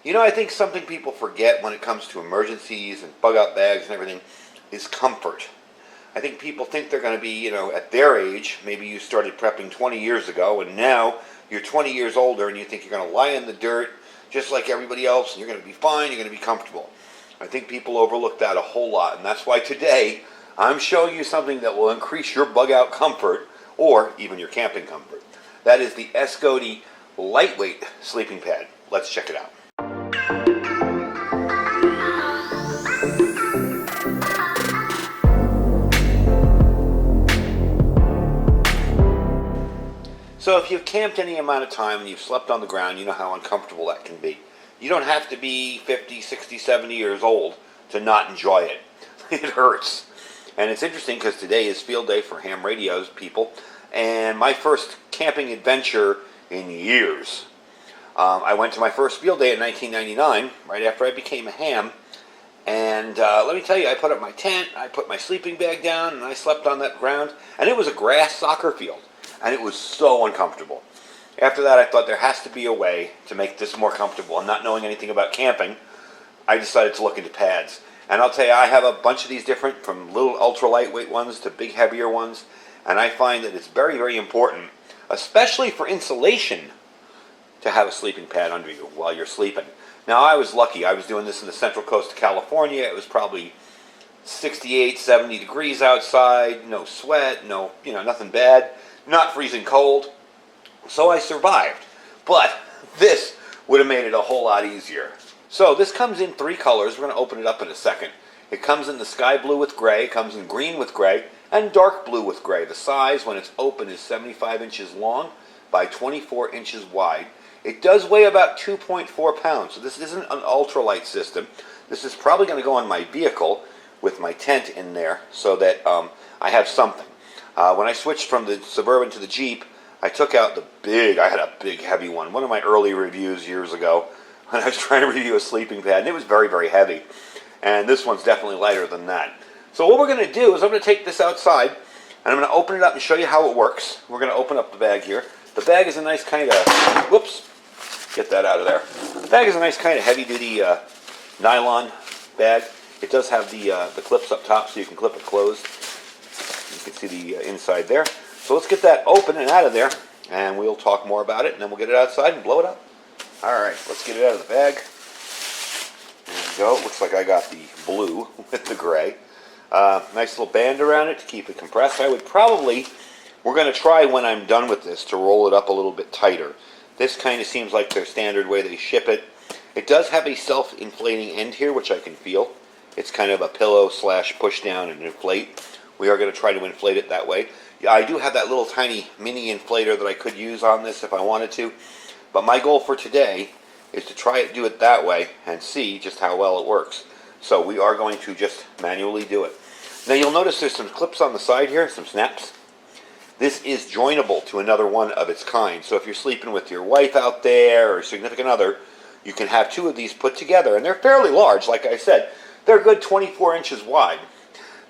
You know, I think something people forget when it comes to emergencies and bug out bags and everything is comfort. I think people think they're going to be, you know, at their age, maybe you started prepping 20 years ago and now you're 20 years older and you think you're going to lie in the dirt just like everybody else and you're going to be fine, you're going to be comfortable. I think people overlook that a whole lot, and that's why today I'm showing you something that will increase your bug out comfort or even your camping comfort. That is the SGODDE lightweight sleeping pad. Let's check it out. So if you've camped any amount of time and you've slept on the ground, you know how uncomfortable that can be. You don't have to be 50, 60, 70 years old to not enjoy it. It hurts. And it's interesting because today is field day for ham radios people, and my first camping adventure in years. I went to my first field day in 1999, right after I became a ham, and let me tell you, I put up my tent, I put my sleeping bag down, and I slept on that ground, and it was a grass soccer field, and it was so uncomfortable. After that, I thought there has to be a way to make this more comfortable, and not knowing anything about camping, I decided to look into pads. And I'll tell you, I have a bunch of these different, from little ultra lightweight ones to big heavier ones, and I find that it's very, very important, especially for insulation, to have a sleeping pad under you while you're sleeping. Now, I was lucky. I was doing this in the central coast of California. It was probably 68, 70 degrees outside, no sweat, no, nothing bad, not freezing cold. So I survived. But this would have made it a whole lot easier. So this comes in 3 colors. We're going to open it up in a second. It comes in the sky blue with gray, it comes in green with gray, and dark blue with gray. The size when it's open is 75 inches long by 24 inches wide. It does weigh about 2.4 pounds, so this isn't an ultralight system. This is probably going to go on my vehicle with my tent in there so that I have something. When I switched from the Suburban to the Jeep, I took out I had a big heavy one of my early reviews years ago when I was trying to review a sleeping pad, and it was very, very heavy. And this one's definitely lighter than that. So what we're going to do is I'm going to take this outside, and I'm going to open it up and show you how it works. We're going to open up the bag here. The bag is a nice kind of, whoops, get that out of there. The bag is a nice kind of heavy-duty nylon bag. It does have the clips up top so you can clip it closed. You can see the inside there. So let's get that open and out of there, and we'll talk more about it, and then we'll get it outside and blow it up. Alright, let's get it out of the bag. There we go. Looks like I got the blue with the gray. Nice little band around it to keep it compressed. We're going to try when I'm done with this to roll it up a little bit tighter. This kind of seems like their standard way they ship it. It does have a self-inflating end here, which I can feel. It's kind of a pillow / push down and inflate. We are going to try to inflate it that way. Yeah, I do have that little tiny mini inflator that I could use on this if I wanted to. But my goal for today is to do it that way and see just how well it works. So we are going to just manually do it. Now you'll notice there's some clips on the side here, some snaps. This is joinable to another one of its kind. So if you're sleeping with your wife out there or significant other, you can have 2 of these put together. And they're fairly large, like I said. They're a good 24 inches wide.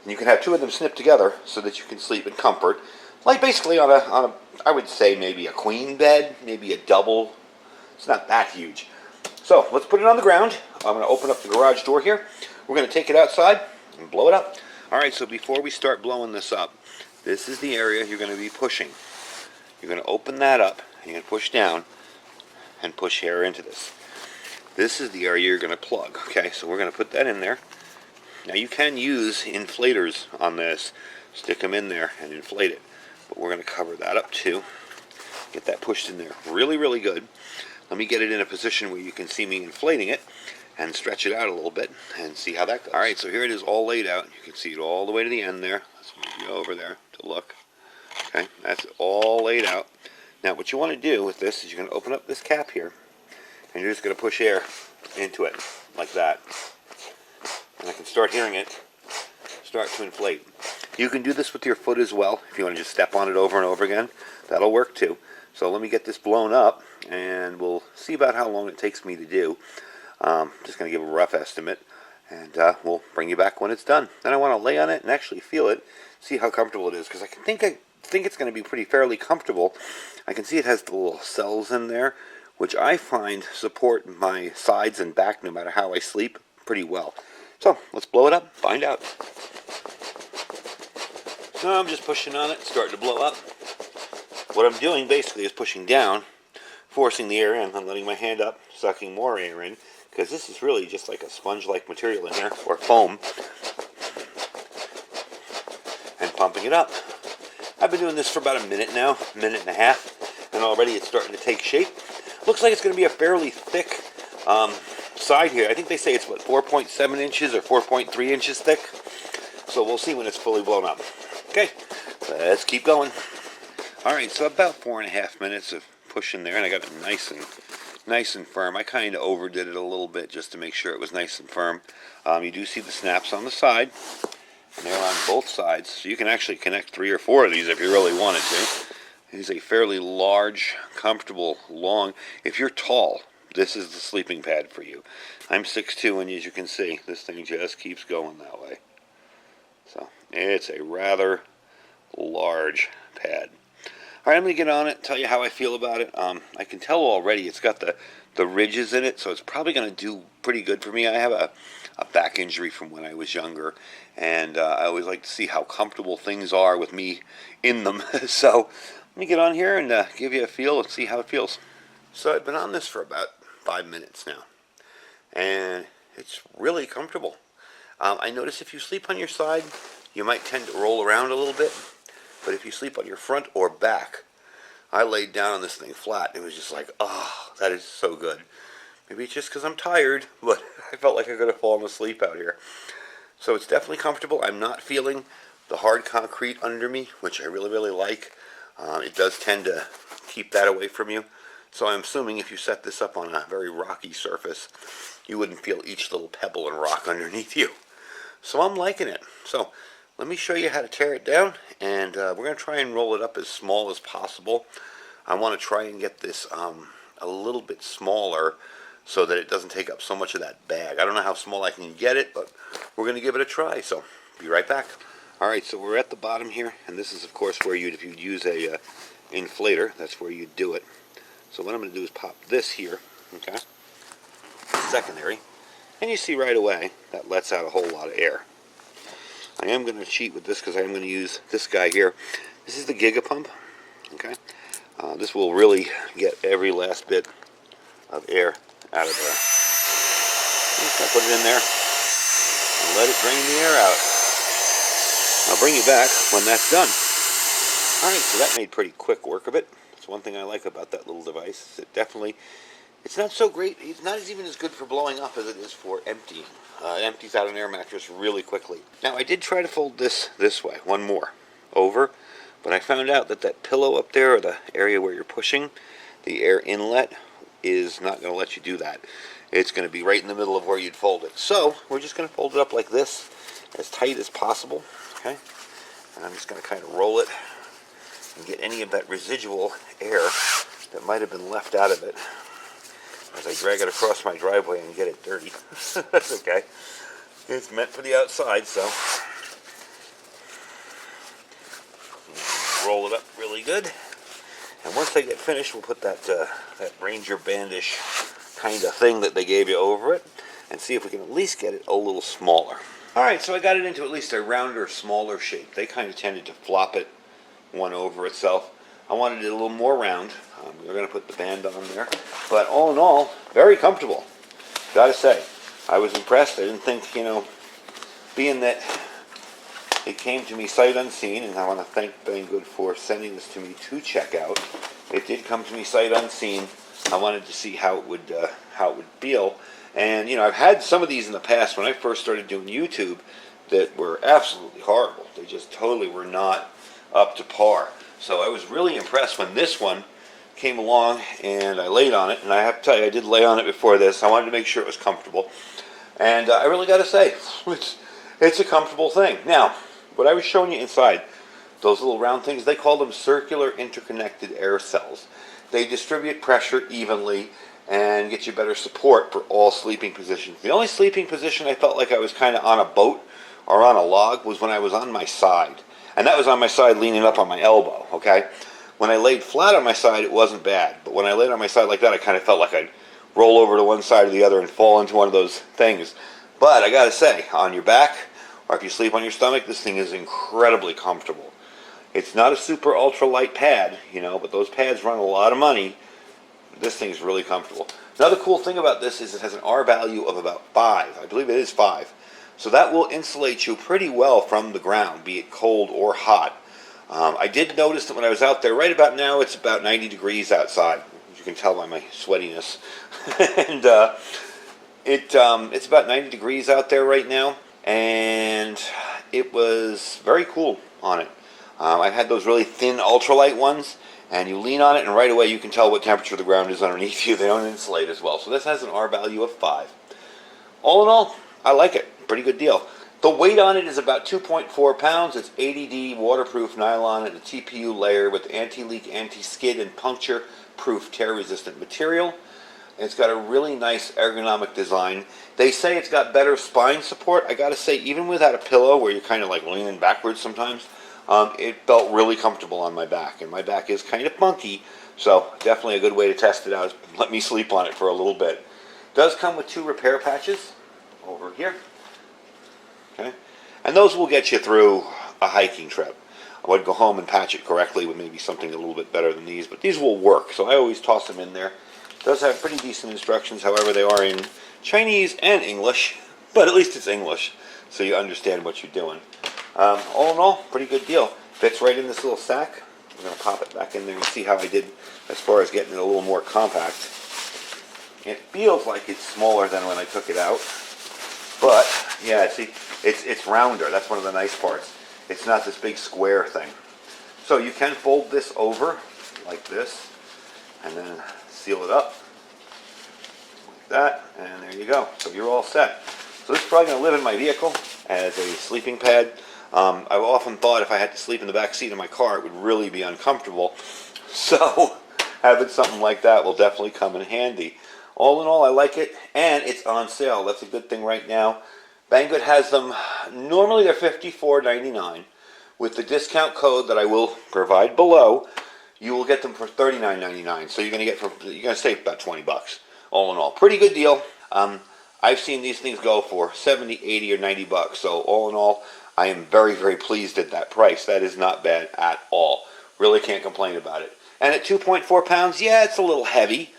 And you can have 2 of them snipped together so that you can sleep in comfort. Like basically on a I would say maybe a queen bed, maybe a double. It's not that huge. So let's put it on the ground. I'm going to open up the garage door here. We're going to take it outside and blow it up. Alright, so before we start blowing this up, this is the area you're going to be pushing. You're going to open that up, and you're going to push down and push air into this. This is the area you're going to plug. Okay, so we're going to put that in there. Now you can use inflators on this. Stick them in there and inflate it. But we're going to cover that up too. Get that pushed in there really, really good. Let me get it in a position where you can see me inflating it and stretch it out a little bit and see how that goes. Alright, so here it is all laid out. You can see it all the way to the end there. Let's move you over there to look. Okay, that's all laid out. Now what you want to do with this is you're going to open up this cap here, and you're just going to push air into it like that. And I can start hearing it start to inflate. You can do this with your foot as well. If you want to just step on it over and over again, that'll work too. So let me get this blown up, and we'll see about how long it takes me to do. Just going to give a rough estimate, and we'll bring you back when it's done. Then I want to lay on it and actually feel it, see how comfortable it is, because I think it's going to be fairly comfortable. I can see it has the little cells in there which I find support my sides and back no matter how I sleep pretty well. So let's blow it up, find out. So I'm just pushing on it, starting to blow up. What I'm doing basically is pushing down, forcing the air in. I'm letting my hand up, sucking more air in, because this is really just like a sponge-like material in here, or foam, and pumping it up. I've been doing this for about a minute now, a minute and a half, and already it's starting to take shape. Looks like it's going to be a fairly thick side here. I think they say it's, what, 4.7 inches or 4.3 inches thick? So we'll see when it's fully blown up. Okay, let's keep going. Alright, so about 4.5 minutes of pushing there, and I got it nice and firm. I kind of overdid it a little bit just to make sure it was nice and firm. You do see the snaps on the side, and they're on both sides, so you can actually connect 3 or 4 of these if you really wanted to. It is a fairly large, comfortable, long. If you're tall, this is the sleeping pad for you. I'm 6'2", and as you can see, this thing just keeps going that way. So it's a rather large pad. All right, I'm going to get on it, tell you how I feel about it. I can tell already it's got the ridges in it, so it's probably going to do pretty good for me. I have a back injury from when I was younger, and I always like to see how comfortable things are with me in them. So let me get on here and give you a feel and see how it feels. So I've been on this for about 5 minutes now, and it's really comfortable. I notice if you sleep on your side, you might tend to roll around a little bit, but if you sleep on your front or back, I laid down on this thing flat. It was just like, oh, that is so good. Maybe it's just because I'm tired, but I felt like I could have fallen asleep out here. So it's definitely comfortable. I'm not feeling the hard concrete under me, which I really, really like. It does tend to keep that away from you. So I'm assuming if you set this up on a very rocky surface, you wouldn't feel each little pebble and rock underneath you. So I'm liking it. So let me show you how to tear it down, and we're going to try and roll it up as small as possible. I want to try and get this a little bit smaller so that it doesn't take up so much of that bag. I don't know how small I can get it, but we're going to give it a try, so be right back. Alright, so we're at the bottom here, and this is of course where if you'd use a inflator, that's where you'd do it. So what I'm going to do is pop this here, okay, secondary, and you see right away that lets out a whole lot of air. I am going to cheat with this because I am going to use this guy here. This is the Gigapump, okay. This will really get every last bit of air out of there. I'm just going to put it in there and let it drain the air out. I'll bring you back when that's done. Alright, so that made pretty quick work of it. That's one thing I like about that little device. It's not so great. It's not even as good for blowing up as it is for emptying. It empties out an air mattress really quickly. Now, I did try to fold this way, one more, over, but I found out that pillow up there, or the area where you're pushing, the air inlet, is not going to let you do that. It's going to be right in the middle of where you'd fold it. So, we're just going to fold it up like this, as tight as possible, okay? And I'm just going to kind of roll it and get any of that residual air that might have been left out of it as I drag it across my driveway and get it dirty. That's okay. It's meant for the outside, so roll it up really good. And once I get finished, we'll put that Ranger bandish kind of thing that they gave you over it and see if we can at least get it a little smaller. Alright, so I got it into at least a rounder, smaller shape. They kind of tended to flop it one over itself. I wanted it a little more round. We're going to put the band on there. But all in all, very comfortable. Gotta say, I was impressed. I didn't think, being that it came to me sight unseen, and I want to thank Banggood for sending this to me to check out. It did come to me sight unseen. I wanted to see how it would feel. And, I've had some of these in the past when I first started doing YouTube that were absolutely horrible. They just totally were not up to par. So I was really impressed when this one came along and I laid on it. And I have to tell you, I did lay on it before this. I wanted to make sure it was comfortable. And I really got to say, it's a comfortable thing. Now, what I was showing you inside, those little round things, they call them circular interconnected air cells. They distribute pressure evenly and get you better support for all sleeping positions. The only sleeping position I felt like I was kind of on a boat or on a log was when I was on my side. And that was on my side leaning up on my elbow, okay? When I laid flat on my side, it wasn't bad. But when I laid on my side like that, I kind of felt like I'd roll over to one side or the other and fall into one of those things. But I gotta say, on your back, or if you sleep on your stomach, this thing is incredibly comfortable. It's not a super ultra light pad, you know, but those pads run a lot of money. This thing is really comfortable. Another cool thing about this is it has an R value of about 5. I believe it is 5. So that will insulate you pretty well from the ground, be it cold or hot. I did notice that when I was out there, right about now, it's about 90 degrees outside. As you can tell by my sweatiness. And it's about 90 degrees out there right now. And it was very cool on it. I've had those really thin ultralight ones, and you lean on it, and right away you can tell what temperature the ground is underneath you. They don't insulate as well. So this has an R value of 5. All in all, I like it. Pretty good deal. The weight on it is about 2.4 pounds. It's 80D waterproof nylon and a TPU layer with anti-leak, anti-skid, and puncture-proof tear-resistant material. It's got a really nice ergonomic design. They say it's got better spine support. I gotta say, even without a pillow, where you're kind of like leaning backwards sometimes, it felt really comfortable on my back. And my back is kind of funky, so definitely a good way to test it out is let me sleep on it for a little bit. It does come with 2 repair patches over here. Okay, and those will get you through a hiking trip. I would go home and patch it correctly with maybe something a little bit better than these, but these will work, so I always toss them in there. It does have pretty decent instructions, however they are in Chinese and English, but at least it's English, so you understand what you're doing. All in all, pretty good deal. Fits right in this little sack. I'm going to pop it back in there and see how I did as far as getting it a little more compact. It feels like it's smaller than when I took it out, but yeah, see, it's rounder. That's one of the nice parts. It's not this big square thing. So you can fold this over like this and then seal it up like that, and there you go. So you're all set. So this is probably going to live in my vehicle as a sleeping pad. I've often thought if I had to sleep in the back seat of my car, it would really be uncomfortable. So having something like that will definitely come in handy. All in all, I like it, and it's on sale. That's a good thing right now. Banggood has them, normally they're $54.99. With the discount code that I will provide below, you will get them for $39.99. So you're going to save about 20 bucks. All in all, pretty good deal. I've seen these things go for 70, 80, or 90 bucks. So all in all, I am very, very pleased at that price. That is not bad at all. Really can't complain about it. And at 2.4 pounds, yeah, it's a little heavy.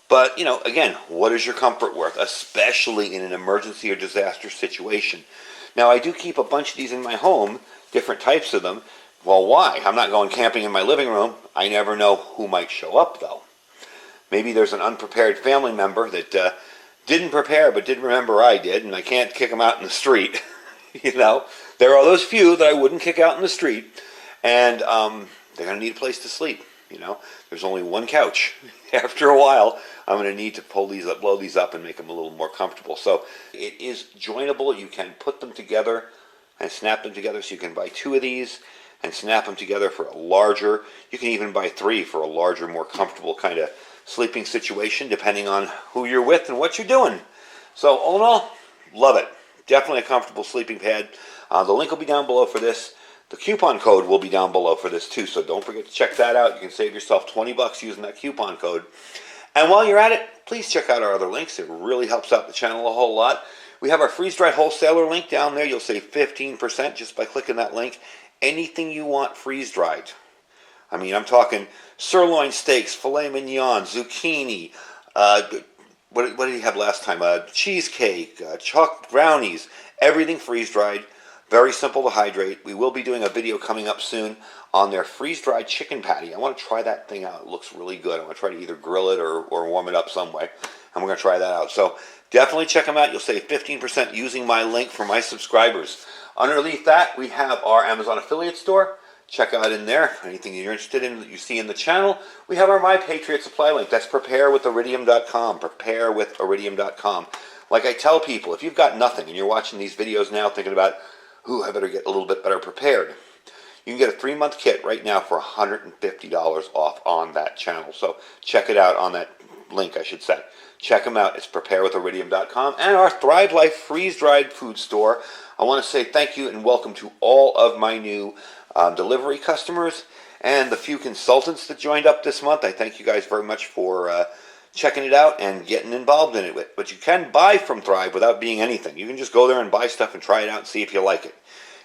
But, you know, again, what is your comfort worth, especially in an emergency or disaster situation? Now, I do keep a bunch of these in my home, different types of them. Well, why? I'm not going camping in my living room. I never know who might show up, though. Maybe there's an unprepared family member that didn't prepare but did remember I did, and I can't kick them out in the street. You know, there are those few that I wouldn't kick out in the street, and they're going to need a place to sleep. You know, there's only one couch. After a while, I'm going to need to pull these up, blow these up, and make them a little more comfortable. So it is joinable. You can put them together and snap them together. So you can buy 2 of these and snap them together for a larger. You can even buy 3 for a larger, more comfortable kind of sleeping situation, depending on who you're with and what you're doing. So all in all, love it. Definitely a comfortable sleeping pad. The link will be down below for this. The coupon code will be down below for this too, so don't forget to check that out. You can save yourself 20 bucks using that coupon code. And while you're at it, please check out our other links. It really helps out the channel a whole lot. We have our freeze-dried wholesaler link down there. You'll save 15% just by clicking that link. Anything you want freeze-dried. I mean, I'm talking sirloin steaks, filet mignon, zucchini, what did he have last time? Cheesecake, chocolate brownies, everything freeze-dried. Very simple to hydrate. We will be doing a video coming up soon on their freeze-dried chicken patty. I want to try that thing out. It looks really good. I want to try to either grill it or warm it up some way. And we're going to try that out. So definitely check them out. You'll save 15% using my link for my subscribers. Underneath that, we have our Amazon affiliate store. Check out in there anything you're interested in that you see in the channel. We have our My Patriot Supply link. That's preparewithiridium.com. Preparewithiridium.com. Like I tell people, if you've got nothing and you're watching these videos now thinking about, ooh, I better get a little bit better prepared, you can get a 3-month kit right now for $150 off on that channel. So check it out on that link, I should say. Check them out. It's preparewithiridium.com. And our Thrive Life freeze-dried food store. I want to say thank you and welcome to all of my new delivery customers. And the few consultants that joined up this month, I thank you guys very much for checking it out and getting involved in it. But you can buy from Thrive without being anything. You can just go there and buy stuff and try it out and see if you like it.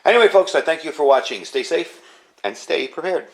Anyway, folks, I thank you for watching. Stay safe and stay prepared.